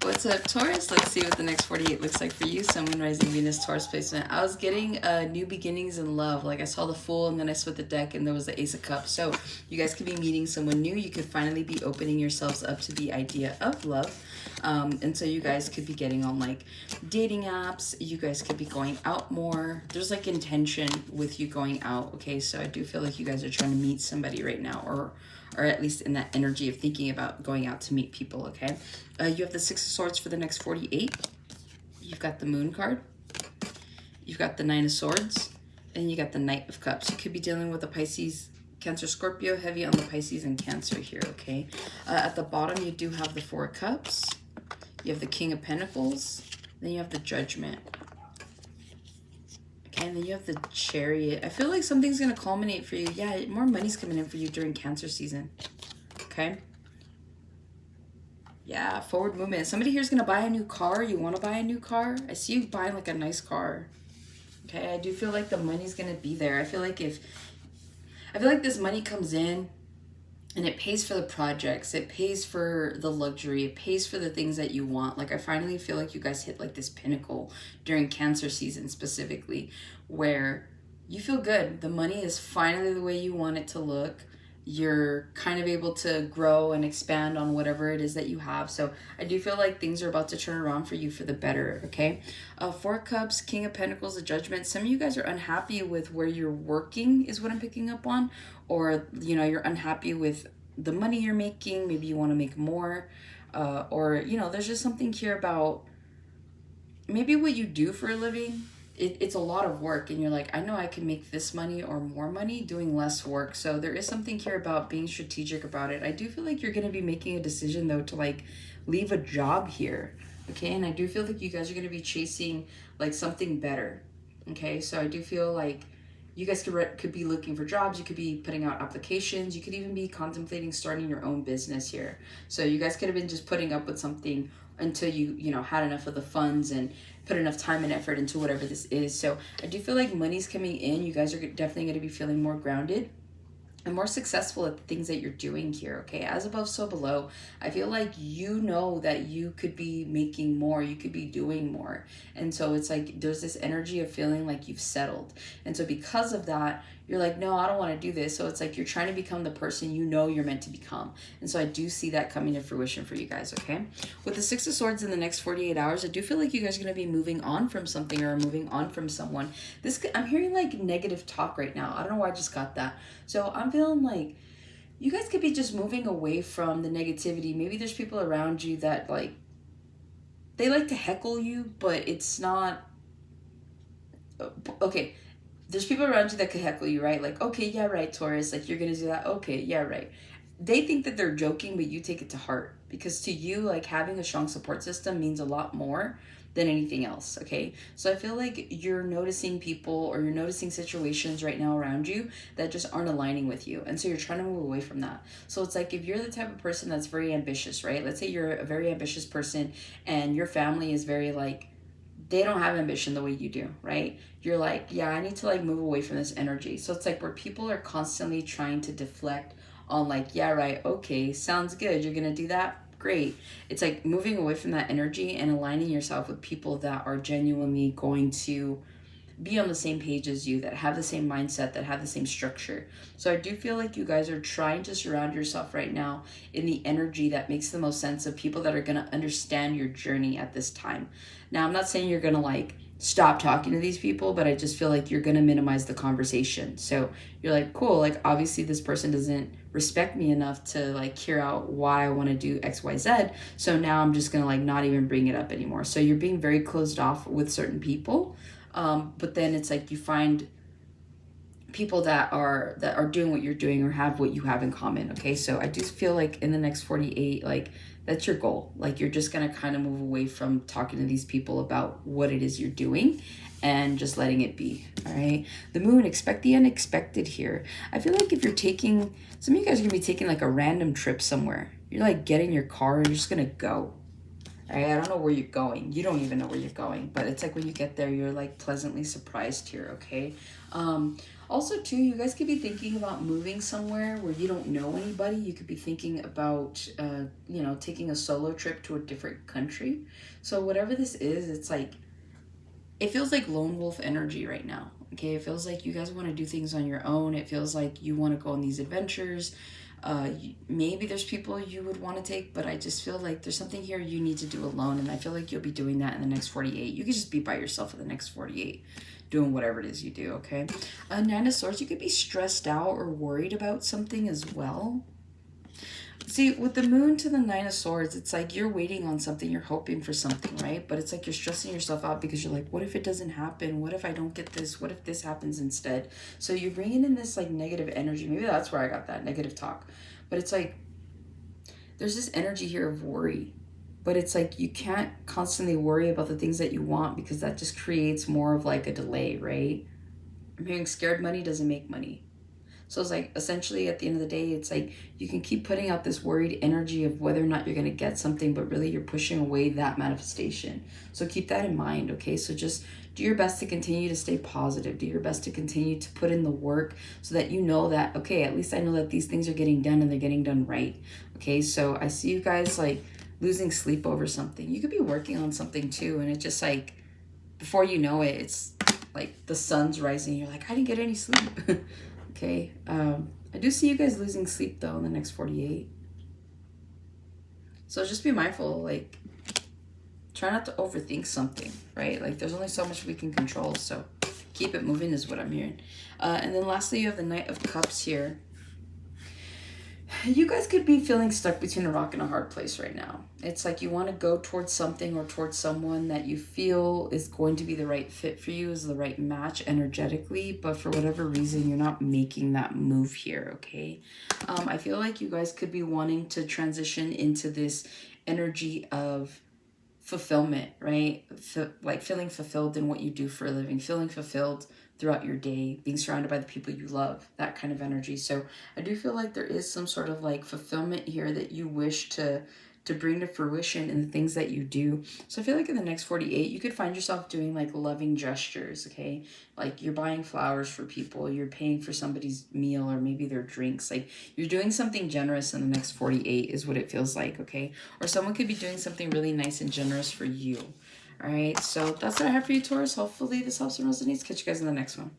What's up, Taurus? Let's see what the next 48 looks like for you. Sun, Moon, Rising, Venus, Taurus placement. I was getting new beginnings in love. Like I saw the Fool and then I split the deck and there was the Ace of Cups. So you guys could be meeting someone new. You could finally be opening yourselves up to the idea of love. And so you guys could be getting on like dating apps. You guys could be going out more. There's like intention with you going out. Okay, so I do feel like you guys are trying to meet somebody right now, or at least in that energy of thinking about going out to meet people, okay? You have the Six of Swords for the next 48. You've got the Moon card. You've got the Nine of Swords. And you got the Knight of Cups. You could be dealing with a Pisces, Cancer, Scorpio, heavy on the Pisces and Cancer here, okay? At the bottom, you do have the Four of Cups. You have the King of Pentacles. Then you have the Judgment. Okay, and then you have the Chariot. I feel like something's going to culminate for you. Yeah, more money's coming in for you during Cancer season. Okay? Yeah, forward movement. Somebody here's going to buy a new car. You want to buy a new car? I see you buying like a nice car. Okay, I do feel like the money's going to be there. I feel like this money comes in and it pays for the projects, it pays for the luxury, it pays for the things that you want. Like I finally feel like you guys hit like this pinnacle during Cancer season specifically, where you feel good. The money is finally the way you want it to look. You're kind of able to grow and expand on whatever it is that you have. So I do feel like things are about to turn around for you for the better, okay? Four Cups, King of Pentacles, the Judgment. Some of you guys are unhappy with where you're working is what I'm picking up on. Or, you know, you're unhappy with the money you're making. Maybe you want to make more. Or, you know, there's just something here about maybe what you do for a living. It's a lot of work and you're like, I know I can make this money or more money doing less work. So there is something here about being strategic about it. I do feel like you're going to be making a decision though to like leave a job here. Okay. And I do feel like you guys are going to be chasing like something better. Okay. So I do feel like you guys could be looking for jobs. You could be putting out applications. You could even be contemplating starting your own business here. So you guys could have been just putting up with something until you know, had enough of the funds and put enough time and effort into whatever this is. So I do feel like money's coming in. You guys are definitely going to be feeling more grounded and more successful at the things that you're doing here, okay? As above, so below. I feel like you know that you could be making more, you could be doing more. And so it's like there's this energy of feeling like you've settled. And so because of that, you're like, no, I don't want to do this. So it's like you're trying to become the person you know you're meant to become. And so I do see that coming to fruition for you guys, okay? With the Six of Swords in the next 48 hours, I do feel like you guys are going to be moving on from something or moving on from someone. I'm hearing like negative talk right now. I don't know why I just got that. So I'm feeling like you guys could be just moving away from the negativity. Maybe there's people around you that like, they like to heckle you, but it's not, okay. There's people around you that could heckle you, right? Like, okay, yeah, right, Taurus. Like, you're going to do that. Okay, yeah, right. They think that they're joking, but you take it to heart. Because to you, like, having a strong support system means a lot more than anything else, okay? So I feel like you're noticing people or you're noticing situations right now around you that just aren't aligning with you. And so you're trying to move away from that. So it's like if you're the type of person that's very ambitious, right? Let's say you're a very ambitious person and your family is very, like, they don't have ambition the way you do, right? You're like, yeah, I need to like move away from this energy. So it's like where people are constantly trying to deflect on like, yeah, right, okay, sounds good. You're going to do that? Great. It's like moving away from that energy and aligning yourself with people that are genuinely going to be on the same page as you, that have the same mindset, that have the same structure. So I do feel like you guys are trying to surround yourself right now in the energy that makes the most sense of people that are going to understand your journey at this time. Now, I'm not saying you're going to like stop talking to these people, but I just feel like you're going to minimize the conversation. So you're like, cool, like obviously this person doesn't respect me enough to like hear out why I want to do XYZ. So now I'm just going to like not even bring it up anymore. So you're being very closed off with certain people. But then it's like you find people that are doing what you're doing or have what you have in common. Okay, so I do feel like in the next 48, like that's your goal. Like you're just gonna kind of move away from talking to these people about what it is you're doing and just letting it be. All right, the Moon, expect the unexpected here. I feel like if you're taking, some of you guys are gonna be taking like a random trip somewhere. You're like getting your car and you're just gonna go. All right, I don't know where you're going. You don't even know where you're going, but it's like when you get there, you're like pleasantly surprised here, okay? Also, too, you guys could be thinking about moving somewhere where you don't know anybody. You could be thinking about, you know, taking a solo trip to a different country. So whatever this is, it's like, it feels like lone wolf energy right now, okay? It feels like you guys want to do things on your own. It feels like you want to go on these adventures. Maybe there's people you would want to take, but I just feel like there's something here you need to do alone, and I feel like you'll be doing that in the next 48. You could just be by yourself in the next 48, doing whatever it is you do, okay? Nine of Swords, you could be stressed out or worried about something as well. See, with the moon to the Nine of Swords, it's like you're waiting on something, you're hoping for something, right? But it's like you're stressing yourself out because you're like, what if it doesn't happen? What if I don't get this? What if this happens instead? So you're bringing in this like negative energy. Maybe that's where I got that negative talk. But it's like, there's this energy here of worry. But it's like you can't constantly worry about the things that you want because that just creates more of like a delay, right? I'm hearing scared money doesn't make money. So it's like, essentially at the end of the day, it's like you can keep putting out this worried energy of whether or not you're going to get something, but really you're pushing away that manifestation. So keep that in mind, okay? So just do your best to continue to stay positive. Do your best to continue to put in the work so that you know that, okay, at least I know that these things are getting done and they're getting done right. Okay, so I see you guys like losing sleep over something. You could be working on something too, and it's just like, before you know it, it's like the sun's rising. You're like, I didn't get any sleep. Okay, I do see you guys losing sleep though in the next 48. So just be mindful, like, try not to overthink something, right? Like, there's only so much we can control, so keep it moving is what I'm hearing. And then lastly, you have the Knight of Cups here. You guys could be feeling stuck between a rock and a hard place right now. It's like you want to go towards something or towards someone that you feel is going to be the right fit for you, is the right match energetically, but for whatever reason, you're not making that move here, okay? I feel like you guys could be wanting to transition into this energy of fulfillment, right? Like feeling fulfilled in what you do for a living, feeling fulfilled throughout your day, being surrounded by the people you love, that kind of energy. So I do feel like there is some sort of like fulfillment here that you wish to bring to fruition in the things that you do. So I feel like in the next 48, you could find yourself doing like loving gestures, okay? Like you're buying flowers for people, you're paying for somebody's meal or maybe their drinks. Like you're doing something generous in the next 48 is what it feels like, okay? Or someone could be doing something really nice and generous for you. All right, so that's what I have for you, Taurus. Hopefully this helps and resonates. Catch you guys in the next one.